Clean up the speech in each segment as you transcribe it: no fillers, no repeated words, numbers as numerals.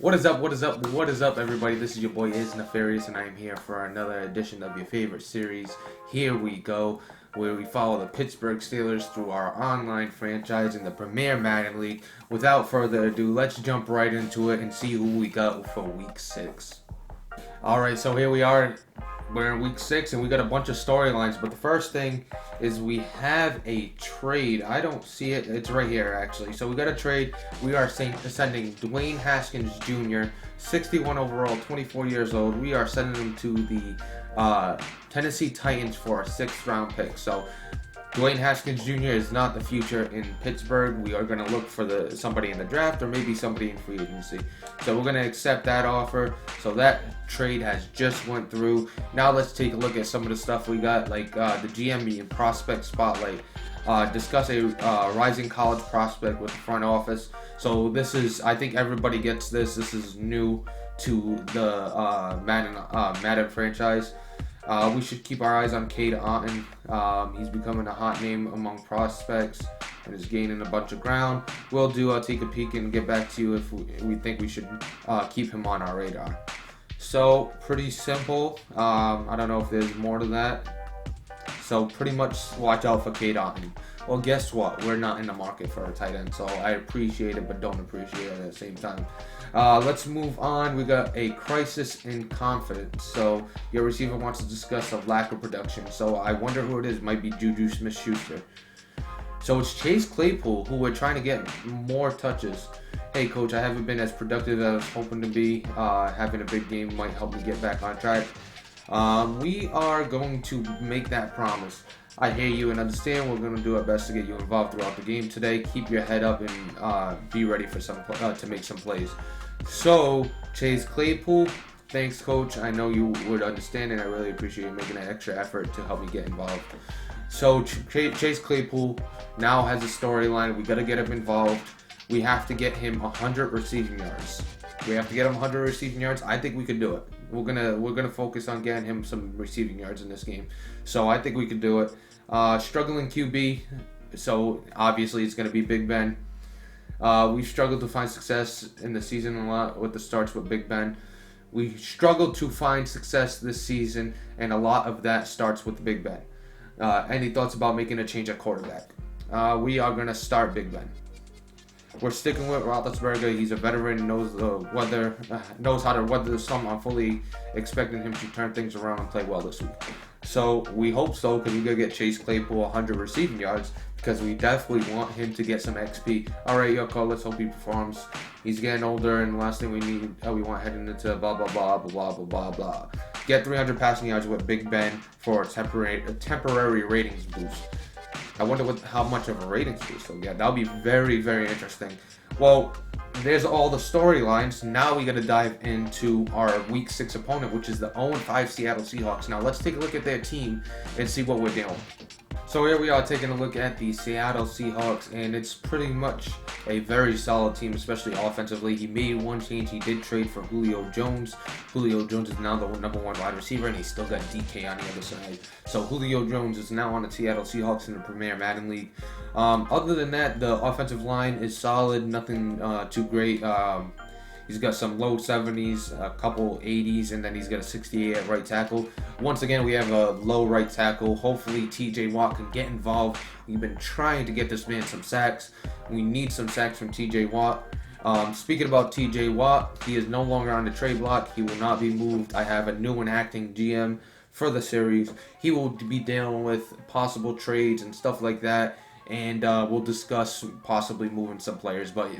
What is up? What is up? What is up, everybody? This is your boy Is Nefarious, and I am here for another edition of your favorite series. Here we go, where we follow the Pittsburgh Steelers through our online franchise in the Premier Madden League. Without further ado, let's jump right into it and see who we got for Week 6. Alright, so here we are. We're in Week 6, and we got a bunch of storylines. But the first thing is we have a trade. I don't see it. It's right here, actually. So we got a trade. We are sending Dwayne Haskins Jr., 61 overall, 24 years old. We are sending him to the Tennessee Titans for a 6th round pick. So Dwayne Haskins Jr. is not the future in Pittsburgh. We are going to look for somebody in the draft or maybe somebody in free agency. So we're going to accept that offer. So that trade has just went through. Now let's take a look at some of the stuff we got, like the GM and prospect spotlight. Discuss a rising college prospect with the front office. So this is, I think everybody gets this. This is new to the Madden franchise. We should keep our eyes on Cade Otton. He's becoming a hot name among prospects and is gaining a bunch of ground. I'll take a peek and get back to you if we think we should keep him on our radar. So, pretty simple. I don't know if there's more to that. So, pretty much watch out for Cade Otton. Well, guess what? We're not in the market for a tight end, so I appreciate it, but don't appreciate it at the same time. Let's move on. We got a crisis in confidence. So your receiver wants to discuss a lack of production. So I wonder who it is. It might be Juju Smith-Schuster. So it's Chase Claypool, who we're trying to get more touches. Hey, coach, I haven't been as productive as I was hoping to be. Having a big game might help me get back on track. We are going to make that promise. I hear you and understand. We're going to do our best to get you involved throughout the game today. Keep your head up and be ready for to make some plays. So, Chase Claypool, thanks, coach. I know you would understand, and I really appreciate you making an extra effort to help me get involved. So, Chase Claypool now has a storyline. We got to get him involved. We have to get him 100 receiving yards. We have to get him 100 receiving yards. I think we can do it. We're gonna focus on getting him some receiving yards in this game. So I think we can do it. Struggling QB, so obviously it's gonna be Big Ben. We've struggled to find success in the season a lot with the starts with Big Ben. We struggled to find success this season, and a lot of that starts with Big Ben. Any thoughts about making a change at quarterback? We are gonna start Big Ben. We're sticking with Roethlisberger. He's a veteran, knows the weather, knows how to weather the storm. I'm fully expecting him to turn things around and play well this week. So we hope so, because we gotta get Chase Claypool 100 receiving yards, because we definitely want him to get some XP. All right, Yoko, let's hope he performs. He's getting older, and the last thing we want heading into blah blah blah blah blah blah blah. Get 300 passing yards with Big Ben for a temporary ratings boost. I wonder how much of a ratings boost we'll get. That'll be very, very interesting. Well, there's all the storylines. Now we got to dive into our Week 6 opponent, which is the 0-5 Seattle Seahawks. Now let's take a look at their team and see what we're dealing with. So here we are taking a look at the Seattle Seahawks, and it's pretty much a very solid team, especially offensively. He made one change. He did trade for Julio Jones. Julio Jones is now the number 1 wide receiver, and he's still got DK on the other side. So Julio Jones is now on the Seattle Seahawks in the Premier Madden League. Other than that, the offensive line is solid, nothing too great. He's got some low 70s, a couple 80s, and then he's got a 68 at right tackle. Once again, we have a low right tackle. Hopefully, TJ Watt can get involved. We've been trying to get this man some sacks. We need some sacks from TJ Watt. Speaking about TJ Watt, he is no longer on the trade block. He will not be moved. I have a new and acting GM for the series. He will be dealing with possible trades and stuff like that, and we'll discuss possibly moving some players, but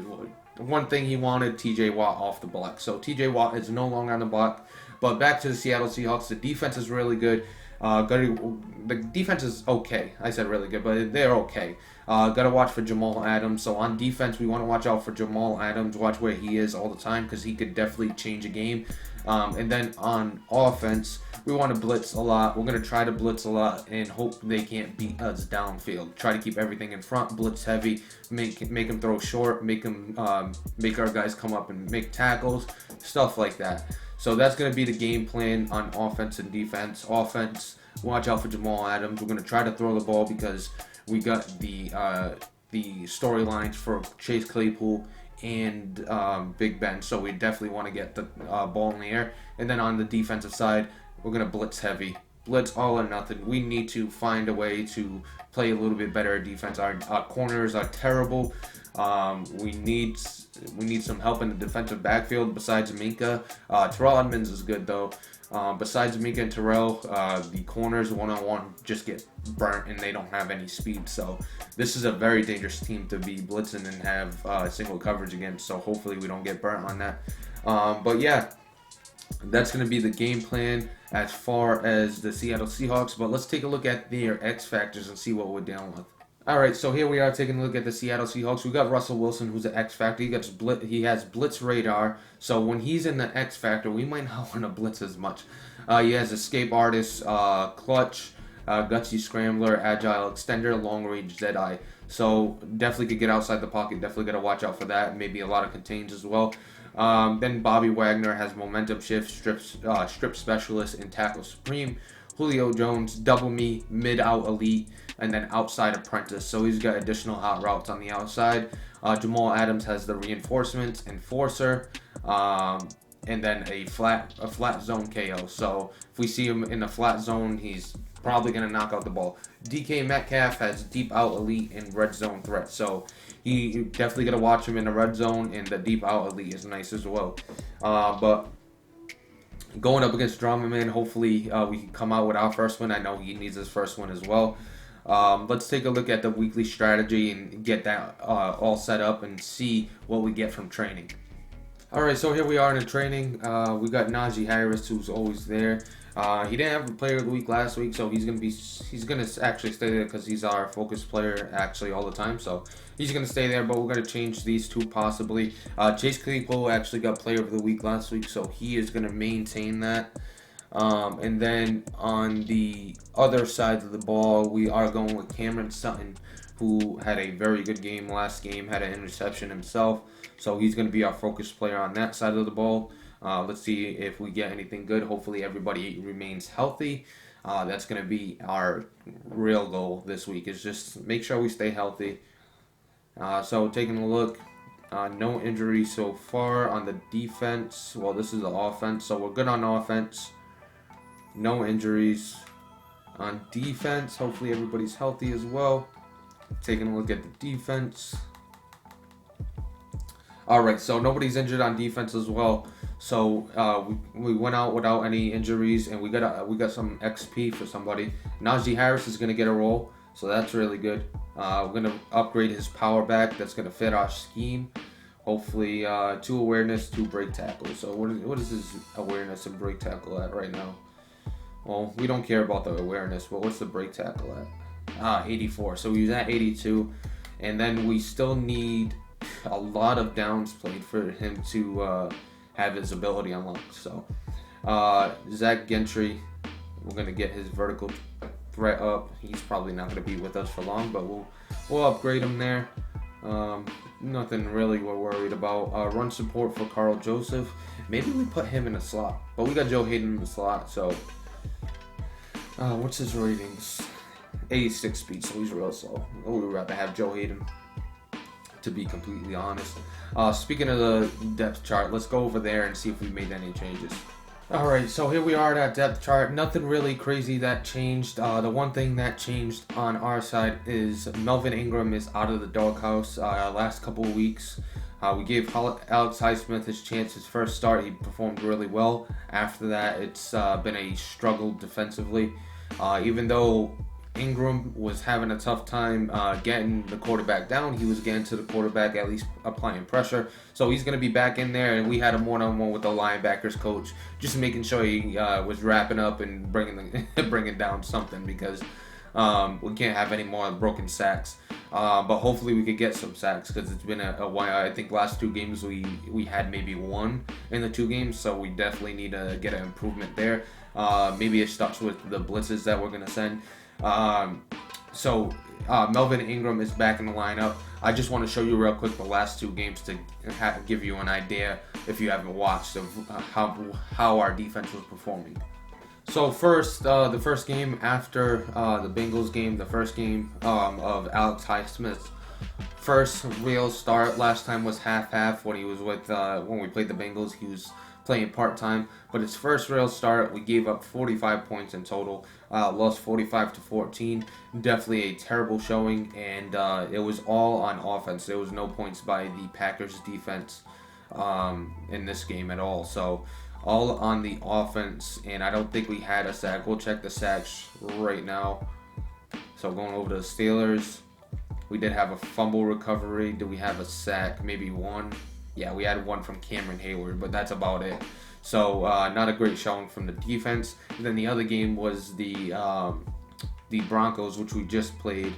one thing he wanted, TJ Watt off the block. So TJ Watt is no longer on the block. But back to the Seattle Seahawks. The defense is really good. The defense is okay. I said really good, but they're okay. Got to watch for Jamal Adams. So on defense, we want to watch out for Jamal Adams. Watch where he is all the time, because he could definitely change a game. And then on offense, we want to blitz a lot. We're going to try to blitz a lot and hope they can't beat us downfield. Try to keep everything in front, blitz heavy, make them throw short, make our guys come up and make tackles, stuff like that. So that's going to be the game plan on offense and defense. Offense, watch out for Jamal Adams. We're going to try to throw the ball, because we got the storylines for Chase Claypool and Big Ben. So we definitely want to get the ball in the air. And then on the defensive side, we're going to blitz heavy. Blitz all or nothing. We need to find a way to play a little bit better defense. Our corners are terrible. We need some help in the defensive backfield besides Minka. Terrell Edmonds is good though. Besides Minka and Terrell, the corners one-on-one just get burnt and they don't have any speed. So this is a very dangerous team to be blitzing and have single coverage against. So hopefully we don't get burnt on that. But yeah, that's going to be the game plan as far as the Seattle Seahawks. But let's take a look at their X factors and see what we're dealing with. All right, so here we are taking a look at the Seattle Seahawks. We got Russell Wilson, who's an X factor. He has blitz radar, so when he's in the X factor, we might not want to blitz as much. He has escape artist, clutch, gutsy scrambler, agile extender, long range Jedi. So definitely could get outside the pocket. Definitely got to watch out for that. Maybe a lot of contains as well. Then Bobby Wagner has momentum shift, strip specialist, and tackle supreme. Julio Jones, double me, mid out elite, and then outside apprentice. So he's got additional hot routes on the outside. Jamal Adams has the reinforcements, enforcer, and then a flat zone KO. So if we see him in the flat zone, he's probably going to knock out the ball. DK Metcalf has deep out elite and red zone threat. So you definitely got to watch him in the red zone, and the deep out elite is nice as well. But going up against Drama Man, hopefully we can come out with our first one. I know he needs his first one as well. Let's take a look at the weekly strategy and get that all set up and see what we get from training. All right, so here we are in the training. We got Najee Harris, who's always there. He didn't have a player of the week last week, so he's gonna actually stay there because he's our focus player actually all the time. So he's gonna stay there, but we're gonna change these two possibly. Chase Claypool actually got player of the week last week, so he is gonna maintain that. And then on the other side of the ball, we are going with Cameron Sutton, who had a very good game last game, had an interception himself. So he's going to be our focus player on that side of the ball. Let's see if we get anything good. Hopefully everybody remains healthy. That's going to be our real goal this week, is just make sure we stay healthy. So taking a look, no injuries so far on the defense. Well, this is the offense, so we're good on offense. No injuries on defense. Hopefully everybody's healthy as well. Taking a look at the defense. All right, so nobody's injured on defense as well. So we went out without any injuries, and we got some XP for somebody. Najee Harris is gonna get a role, so that's really good. We're gonna upgrade his power back. That's gonna fit our scheme. Hopefully, 2 awareness, 2 break tackles. So what is his awareness and break tackle at right now? Well, we don't care about the awareness, but what's the break tackle at? 84. So he's at 82, and then we still need a lot of downs played for him to have his ability unlocked. So Zach Gentry, we're gonna get his vertical threat up. He's probably not gonna be with us for long, but we'll upgrade him there. Nothing really we're worried about. Run support for Carl Joseph. Maybe we put him in a slot, but we got Joe Hayden in the slot. So what's his ratings? 86 speed, so he's real slow. We would rather have Joe Hayden, to be completely honest. Speaking of the depth chart, let's go over there and see if we made any changes. Alright, so here we are at our depth chart. Nothing really crazy that changed. The one thing that changed on our side is Melvin Ingram is out of the doghouse last couple of weeks. We gave Alex Highsmith his chance, his first start. He performed really well. After that, it's been a struggle defensively. Even though Ingram was having a tough time getting the quarterback down, he was getting to the quarterback, at least applying pressure. So he's going to be back in there, and we had a one-on-one with the linebackers coach, just making sure he was wrapping up and bringing down something, because we can't have any more broken sacks. But hopefully we could get some sacks, because it's been a while. I think last 2 games we had maybe 1 in the 2 games, so we definitely need to get an improvement there. Maybe it starts with the blitzes that we're going to send. So Melvin Ingram is back in the lineup. I just want to show you real quick the last 2 games to give you an idea, if you haven't watched, of how our defense was performing. So first, the first game after the Bengals game, the first game of Alex Highsmith's first real start. Last time was half-half when he was with when we played the Bengals. He was playing part-time, but his first real start, we gave up 45 points in total. Lost 45-14. Definitely a terrible showing, and it was all on offense. There was no points by the Packers defense in this game at all. So all on the offense, and I don't think we had a sack. We'll check the sacks right now. So going over to the Steelers, we did have a fumble recovery. Did we have a sack? Maybe one. Yeah, we had one from Cameron Hayward, but that's about it. So not a great showing from the defense. And then the other game was the Broncos, which we just played,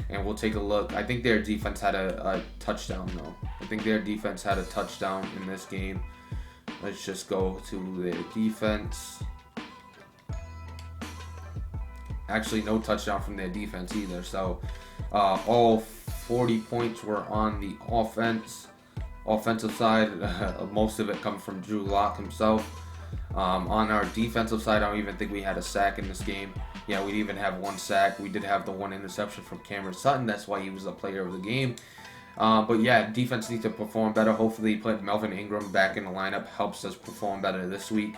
and we'll take a look. I think their defense had a touchdown, though. I think their defense had a touchdown in this game. Let's just go to their defense. Actually, no touchdown from their defense either. So all 40 points were on the offensive side. Most of it comes from Drew Lock himself. On our defensive side, I don't even think we had a sack in this game. Yeah, we didn't even have one sack. We did have the one interception from Cameron Sutton. That's why he was the player of the game. But yeah, defense needs to perform better. Hopefully, put Melvin Ingram back in the lineup helps us perform better this week.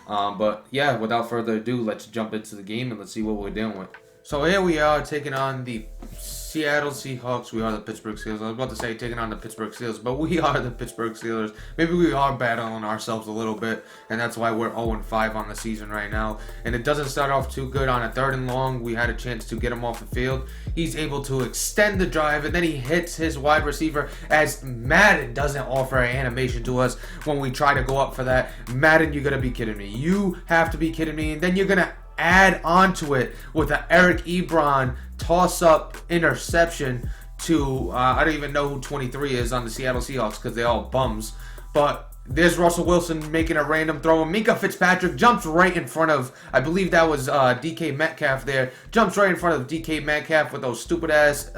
But yeah, without further ado, let's jump into the game and let's see what we're dealing with. So here we are taking on the Seattle Seahawks. We are the Pittsburgh Steelers. I was about to say taking on the Pittsburgh Steelers, but we are the Pittsburgh Steelers. Maybe we are battling ourselves a little bit, and that's why we're 0-5 on the season right now. And it doesn't start off too good. On a 3rd and long, we had a chance to get him off the field. He's able to extend the drive, and then he hits his wide receiver as Madden doesn't offer an animation to us when we try to go up for that. Madden, you're going to be kidding me. You have to be kidding me. And then you're going to add onto it with an Eric Ebron toss-up interception to, I don't even know who 23 is on the Seattle Seahawks because they're all bums. But there's Russell Wilson making a random throw. And Minka Fitzpatrick jumps right in front of, I believe that was DK Metcalf there. Jumps right in front of DK Metcalf with those stupid-ass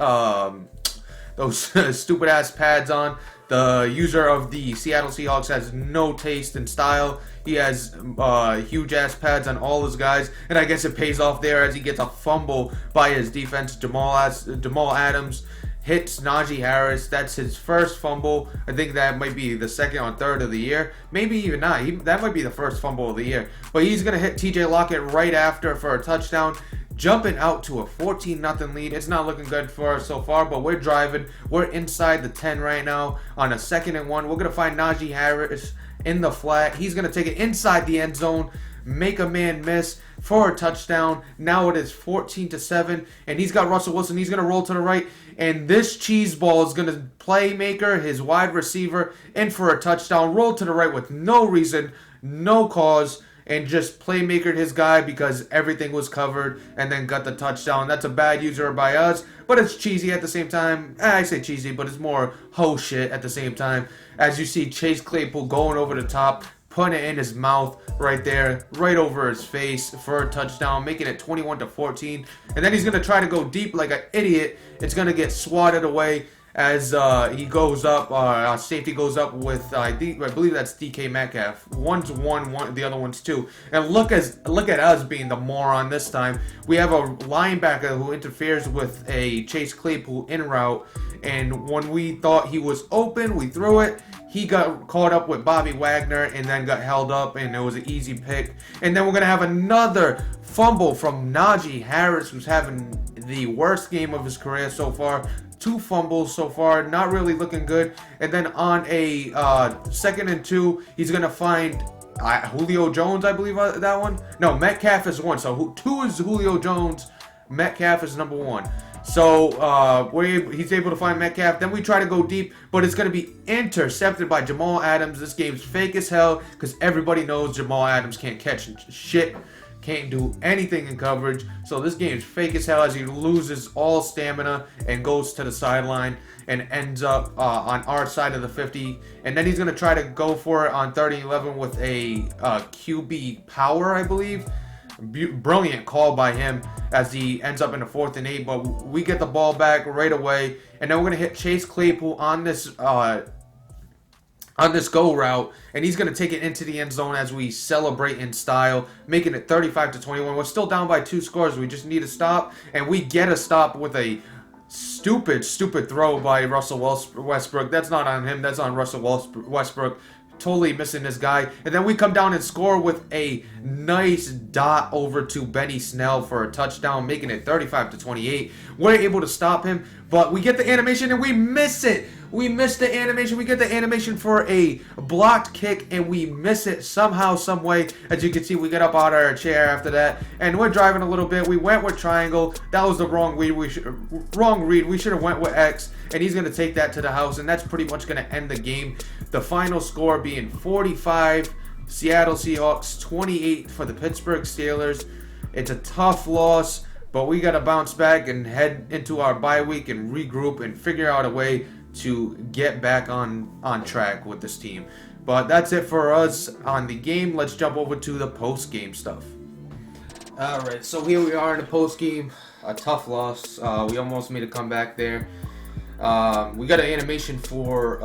pads on. The user of the Seattle Seahawks has no taste and style. He has huge-ass pads on all his guys. And I guess it pays off there as he gets a fumble by his defense. Jamal Adams hits Najee Harris. That's his first fumble. I think that might be the second or third of the year. Maybe even not. That might be the first fumble of the year. But he's going to hit TJ Lockett right after for a touchdown. Jumping out to a 14-0 lead. It's not looking good for us so far, but we're driving. We're inside the 10 right now on a 2nd and 1. We're going to find Najee Harris in the flat. He's going to take it inside the end zone, make a man miss for a touchdown. Now it is 14-7, and he's got Russell Wilson. He's going to roll to the right, and this cheese ball is going to playmaker, his wide receiver, in for a touchdown. Roll to the right with no reason, no cause, and just playmakered his guy because everything was covered and then got the touchdown. That's a bad user by us, but it's cheesy at the same time. I say cheesy, but it's more ho shit at the same time. As you see Chase Claypool going over the top, putting it in his mouth right there, right over his face for a touchdown, making it 21-14. And then he's going to try to go deep like an idiot. It's going to get swatted away as he goes up, safety goes up with, I believe that's DK Metcalf. One's one, the other one's 2. And look at us being the moron this time. We have a linebacker who interferes with a Chase Claypool in route, and when we thought he was open, we threw it. He got caught up with Bobby Wagner and then got held up, and it was an easy pick. And then we're going to have another fumble from Najee Harris, who's having the worst game of his career so far. 2 fumbles so far, not really looking good. And then on a 2nd and 2, he's going to find Julio Jones, I believe that one. No, Metcalf is 1. So 2 is Julio Jones. Metcalf is number 1. So he's able to find Metcalf. Then we try to go deep, but it's going to be intercepted by Jamal Adams. This game's fake as hell because everybody knows Jamal Adams can't catch shit. Can't do anything in coverage. So this game's fake as hell as he loses all stamina and goes to the sideline and ends up on our side of the 50. And then he's going to try to go for it on 3rd and 11 with a QB power, I believe. Brilliant call by him as he ends up in the 4th and 8. But we get the ball back right away. And then we're going to hit Chase Claypool on this go route, and he's going to take it into the end zone as we celebrate in style, making it 35-21. We're still down by 2 scores. We just need a stop, and we get a stop with a Stupid throw by Russell Westbrook. That's not on him. That's on Russell Westbrook. Totally missing this guy. And then we come down and score with a nice dot over to Benny Snell for a touchdown, making it 35-28. We're able to stop him, but we get the animation and we miss it. We miss the animation. We get the animation for a blocked kick and we miss it somehow, some way. As you can see, we get up out of our chair after that, and we're driving a little bit. We went with triangle. That was the wrong read. We should have went with X, and he's gonna take that to the house, and that's pretty much gonna end the game. The final score being 45 Seattle Seahawks, 28 for the Pittsburgh Steelers. It's a tough loss, but we got to bounce back and head into our bye week and regroup and figure out a way to get back on track with this team. But that's it for us on the game. Let's jump over to the post-game stuff. Alright, so here we are in the post-game. A tough loss. We almost made a comeback there. We got an animation for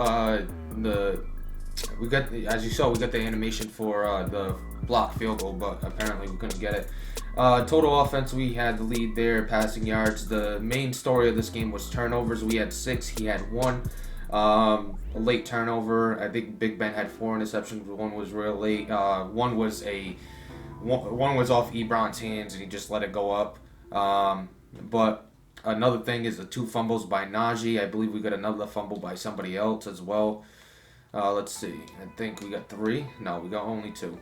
as you saw, we got the animation for the block field goal, but apparently we couldn't get it. Total offense, we had the lead there, passing yards. The main story of this game was turnovers. We had 6, he had 1. A late turnover. I think Big Ben had 4 interceptions. One was real late. One was off Ebron's hands, and he just let it go up. But another thing is the 2 fumbles by Najee. I believe we got another fumble by somebody else as well. Let's see. I think we got 3. No, we got only 2.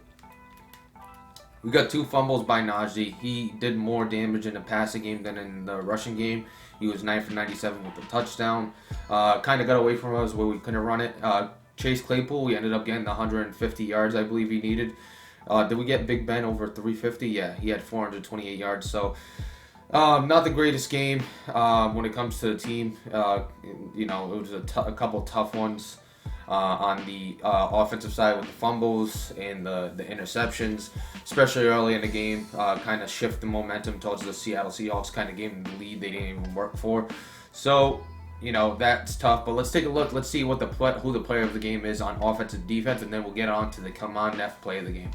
We got 2 fumbles by Najee. He did more damage in the passing game than in the rushing game. He was 9 for 97 with the touchdown. Kind of got away from us where we couldn't run it. Chase Claypool, we ended up getting the 150 yards I believe he needed. Did we get Big Ben over 350? Yeah, he had 428 yards. So not the greatest game when it comes to the team. It was a couple tough ones. On the offensive side with the fumbles and the interceptions, especially early in the game, kind of shift the momentum towards the Seattle Seahawks, kind of gave them the lead they didn't even work for. So, that's tough. But let's take a look. Let's see who the player of the game is on offense and defense, and then we'll get on to the come on Neff play of the game.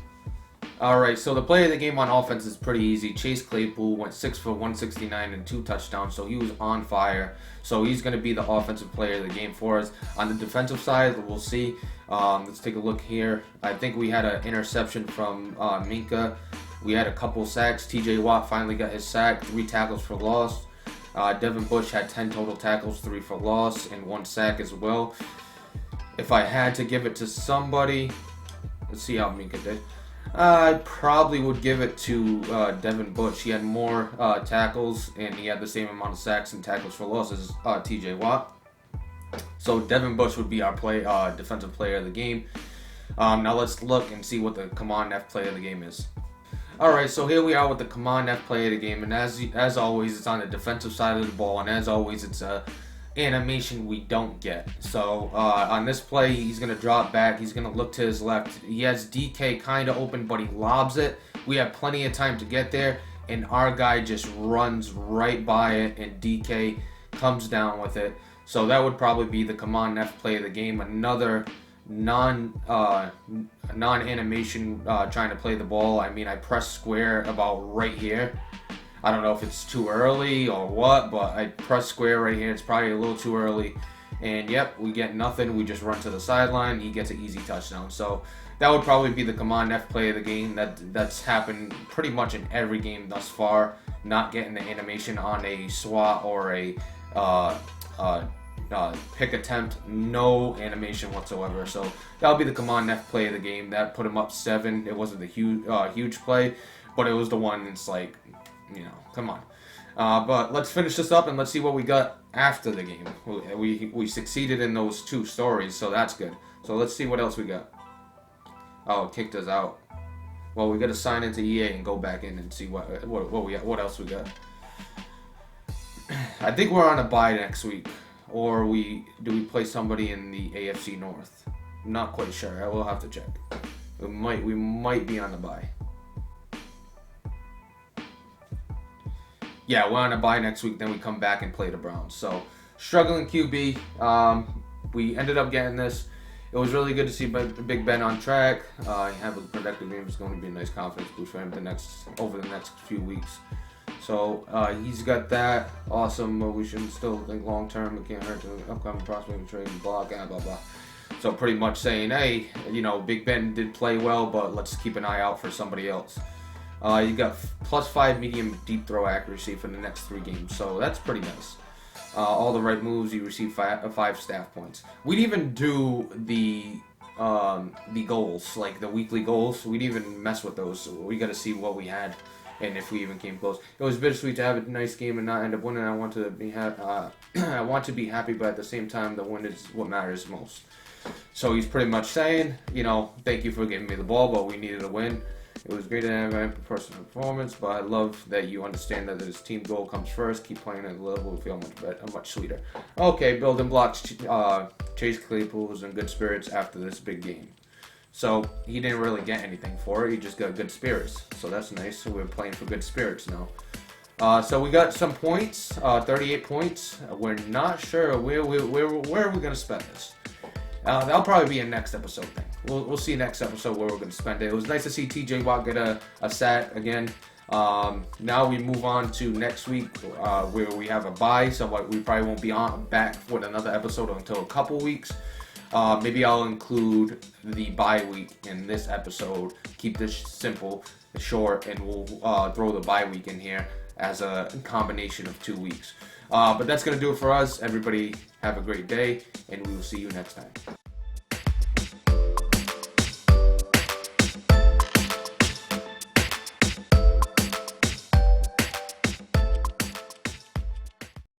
Alright, so the play of the game on offense is pretty easy. Chase Claypool went 6 for 169 and 2 touchdowns, so he was on fire. So he's going to be the offensive player of the game for us. On the defensive side, we'll see. Let's take a look here. I think we had an interception from Minka. We had a couple sacks. TJ Watt finally got his sack, 3 tackles for loss. Devin Bush had 10 total tackles, 3 for loss, and 1 sack as well. If I had to give it to somebody, let's see how Minka did. I probably would give it to Devin Bush. He had more tackles, and he had the same amount of sacks and tackles for loss as TJ Watt. So Devin Bush would be our defensive player of the game. Now let's look and see what the come on F play of the game is. Alright, so here we are with the come on F play of the game, and as always, it's on the defensive side of the ball, and as always, it's a animation we don't get. So on this play, he's going to drop back. He's going to look to his left. He has DK kind of open, but he lobs it. We have plenty of time to get there, and our guy just runs right by it, and DK comes down with it. So that would probably be the come on F play of the game. Another non-animation trying to play the ball. I mean, I press square about right here. I don't know if it's too early or what, but I press square right here. It's probably a little too early. And yep, we get nothing. We just run to the sideline. He gets an easy touchdown. So that would probably be the come on F play of the game. That's happened pretty much in every game thus far. Not getting the animation on a swat or a pick attempt. No animation whatsoever. So that'll be the come on F play of the game. That put him up 7. It wasn't the huge play, but it was the one that's like, come on. But let's finish this up and let's see what we got after the game. We succeeded in those 2 stories, so that's good. So let's see what else we got. Oh, it kicked us out. Well, we got to sign into EA and go back in and see what else we got. I think we're on a bye next week, or do we play somebody in the AFC North? I'm not quite sure. I will have to check. We might be on the bye. Yeah, we're on a bye next week, then we come back and play the Browns. So, struggling QB. We ended up getting this. It was really good to see Big Ben on track. Have a productive game. It's going to be a nice confidence boost for him over the next few weeks. So he's got that. Awesome. We should still think long term. We can't hurt the upcoming prospect trade, blah, blah, blah, blah. So pretty much saying, hey, Big Ben did play well, but let's keep an eye out for somebody else. You got +5 medium deep throw accuracy for the next 3 games. So that's pretty nice. All the right moves, you receive 5 staff points. We'd even do the goals, like the weekly goals. We'd even mess with those. So we got to see what we had and if we even came close. It was bittersweet to have a nice game and not end up winning. I want to be I want to be happy, but at the same time, the win is what matters most. So he's pretty much saying, thank you for giving me the ball, but we needed a win. It was great to have a personal performance, but I love that you understand that this team goal comes first. Keep playing at the level, we feel much better, much sweeter. Okay, building blocks. Chase Claypool was in good spirits after this big game. So he didn't really get anything for it. He just got good spirits. So that's nice. So we're playing for good spirits now. So we got some points, 38 points. We're not sure where are we going to spend this. That'll probably be a next episode thing. We'll see next episode where we're going to spend it. It was nice to see TJ Watt get a sat again. Now we move on to next week where we have a bye, so we probably won't be back with another episode until a couple weeks. Maybe I'll include the bye week in this episode. Keep this simple, short, and we'll throw the bye week in here as a combination of 2 weeks. But that's going to do it for us. Everybody have a great day, and we will see you next time.